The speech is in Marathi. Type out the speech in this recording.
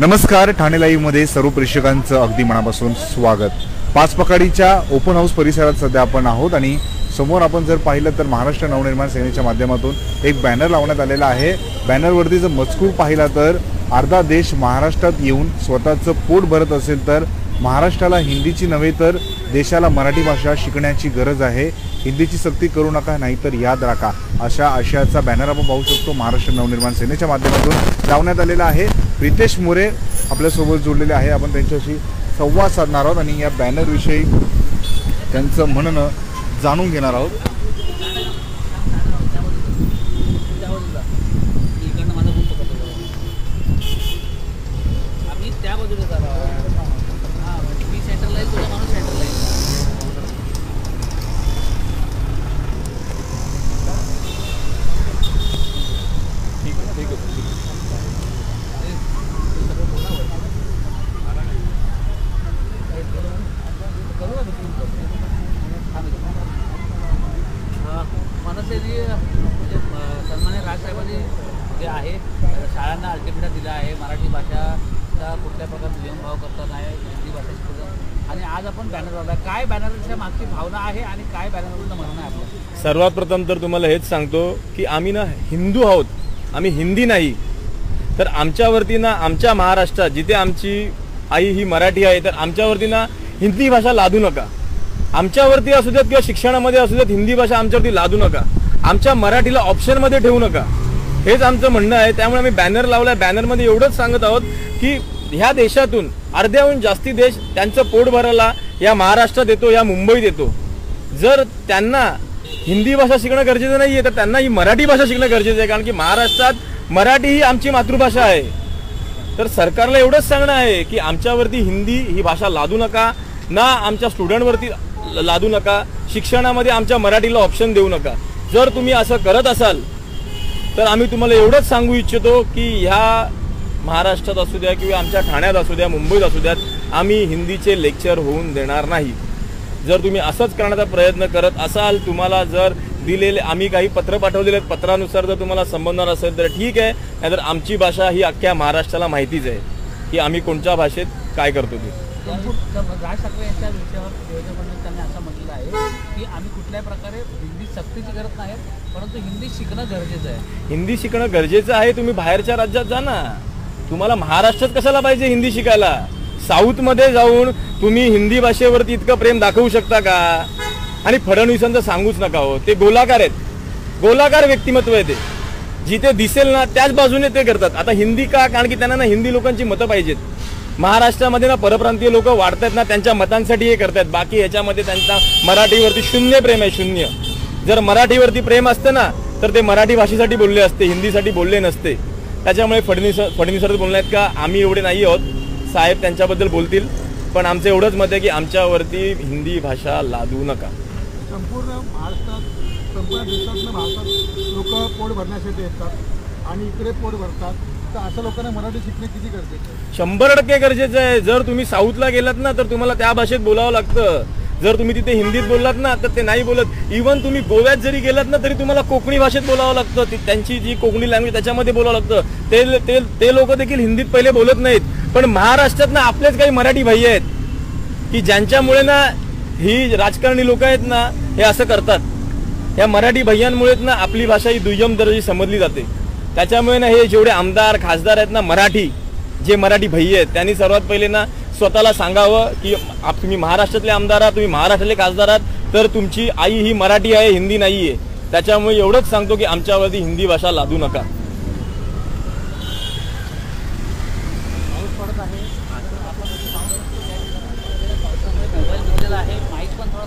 नमस्कार, ठाणे लाईव्ह मध्ये सर्व प्रेक्षकांचं अगदी मनापासून स्वागत। पाचपकाडीच्या ओपन हाऊस परिसरात सध्या आपण आहोत आणि समोर आपण जर पाहिलं तर महाराष्ट्र नवनिर्माण सेनेच्या माध्यमातून एक बॅनर लावण्यात आलेला आहे। बॅनरवरती जर मजकूर पाहिला तर अर्धा देश महाराष्ट्रात येऊन स्वतःचं पोट भरत असेल तर महाराष्ट्राला हिंदीची नव्हे तर देशाला मराठी भाषा शिकण्याची गरज आहे। हिंदीची सक्ती करू नका नाहीतर याद राखा, अशा आशयाचा बॅनर आपण पाहू शकतो महाराष्ट्र नवनिर्माण सेनेच्या माध्यमातून लावण्यात आलेला आहे। प्रितेश मोरे आपल्यासोबत जोडलेले आहे, आपण त्यांच्याशी संवाद साधणार आहोत आणि या बॅनर विषयी त्यांचं म्हणणं जाणून घेणार आहोत। सन्मान्य राजसाहेबांनी जे आहे शाळांना अल्टिमेटम दिला आहे, मराठी भाषाचा कुठल्या प्रकारचा जीवनभाव करता नाही, हिंदी भाषा शिकवतं आणि आज आपण बॅनर लावला। काय बॅनरच्या मागची भावना आहे आणि काय बॅनरवरून म्हणणं आहे आपलं? सर्वात प्रथम तर तुम्हाला हेच सांगतो की आम्ही ना हिंदू आहोत, आम्ही हिंदी नाही। तर आमच्यावरती ना आमच्या महाराष्ट्रात जिथे आमची आई ही मराठी आहे तर आमच्यावरती ना हिंदी भाषा लादू नका। आमच्यावरती असू देत किंवा शिक्षणामध्ये असू देत हिंदी भाषा आमच्यावरती लादू नका, आमच्या मराठीला ऑप्शनमध्ये ठेवू नका, हेच आमचं म्हणणं आहे। त्यामुळे आम्ही बॅनर लावलाय। बॅनरमध्ये एवढंच सांगत आहोत की ह्या देशातून अर्ध्याहून जास्ती देश त्यांचं पोट भरायला या महाराष्ट्रात येतो, या मुंबईत येतो। जर त्यांना हिंदी भाषा शिकणं गरजेचं नाही आहे तर त्यांना ही मराठी भाषा शिकणं गरजेचं आहे, कारण की महाराष्ट्रात मराठी ही आमची मातृभाषा आहे। तर सरकारला एवढंच सांगणं आहे की आमच्यावरती हिंदी ही भाषा लादू नका, ना आमच्या स्टुडंटवरती लादू नका, शिक्षणामध्ये आमच्या मराठीला ऑप्शन देऊ नका। जर तुम्ही असं करत असाल तर आम्ही तुम्हाला एवढंच सांगू इच्छितो की ह्या महाराष्ट्रात असू द्या किंवा आमच्या ठाण्यात असू द्या, मुंबईत असू द्यात, आम्ही हिंदीचे लेक्चर होऊन देणार नाही। जर तुम्ही असंच करण्याचा प्रयत्न करत असाल, तुम्हाला जर दिलेले आम्ही काही पत्र पाठवलेले आहेत, पत्रानुसार जर तुम्हाला संबंधणार असेल तर ठीक आहे, नाहीतर आमची भाषा ही अख्ख्या महाराष्ट्राला माहितीच आहे की आम्ही कोणत्या भाषेत काय करतो ते। राज ठाकरे यांच्या विषयावर नियोजन त्यांनी असं म्हटलं आहे की आम्ही कुठल्याही प्रकारे हिंदी सक्तीची गरज नाही, परंतु हिंदी शिकणं गरजेचं आहे। हिंदी शिकणं गरजेचं आहे। तुम्ही बाहेरच्या राज्यात जा ना, तुम्हाला महाराष्ट्रात कशाला पाहिजे हिंदी शिकायला? साऊथमध्ये जाऊन तुम्ही हिंदी भाषेवरती इतकं प्रेम दाखवू शकता का? आणि फडणवीसांचं सांगूच नका हो, ते गोलाकार आहेत, गोलाकार व्यक्तिमत्व आहे ते, जिथे दिसेल ना त्याच बाजूने ते करतात। आता हिंदी का? कारण की त्यांना ना हिंदी लोकांची मतं पाहिजेत। महाराष्ट्रामध्ये ना परप्रांतीय लोक वाढतात ना, त्यांच्या मतांसाठी हे करतात, बाकी ह्याच्यामध्ये त्यांचा मराठीवरती शून्य प्रेम आहे, शून्य। जर मराठीवरती प्रेम असतं ना तर ते मराठी भाषेसाठी बोलले असते, हिंदीसाठी बोलले नसते। त्याच्यामुळे फडणवीस बोलले आहेत का आम्ही एवढे नाही आहोत, साहेब त्यांच्याबद्दल बोलतील, पण आमचं एवढंच मत आहे की आमच्यावरती हिंदी भाषा लादू नका। संपूर्ण महाराष्ट्रात, संपूर्ण देशातून भारतात लोक पोट भरण्यासाठी येतात आणि इकडे पोट भरतात, तर अशा लोकांना मराठी शिकणे किती गरजेचं आहे? 100% गरजेचं आहे। जर तुम्ही साऊथला गेलात ना तर तुम्हाला त्या भाषेत बोलावं लागतं, जर तुम्ही तिथे हिंदीत बोललात ना तर ते नाही बोलत। इव्हन तुम्ही गोव्यात जरी गेलात ना तरी तुम्हाला कोकणी भाषेत बोलावं लागतं, त्यांची जी कोकणी लँग्वेज त्याच्यामध्ये बोलावं लागतं। ते लोक देखील हिंदीत पहिले बोलत नाहीत, पण महाराष्ट्रात ना आपलेच काही मराठी भाई आहेत की ज्यांच्यामुळे ना ही राजकारणी लोक आहेत ना हे असं करतात। या मराठी भैयांमुळेच ना आपली भाषा ही दुय्यम दर्जाची समजली जाते। त्याच्यामुळे ना हे जेवढे आमदार खासदार आहेत ना मराठी, जे मराठी भैया आहेत, त्यांनी सर्वात पहिले ना स्वतःला सांगावं की तुम्ही महाराष्ट्रातले आमदार आहात, तुम्ही महाराष्ट्रातले खासदार आहात, तर तुमची आई ही मराठी आहे, हिंदी नाही आहे। त्याच्यामुळे एवढंच सांगतो की आमच्यावरती हिंदी भाषा लादू नका। आहे माईक पण थोडा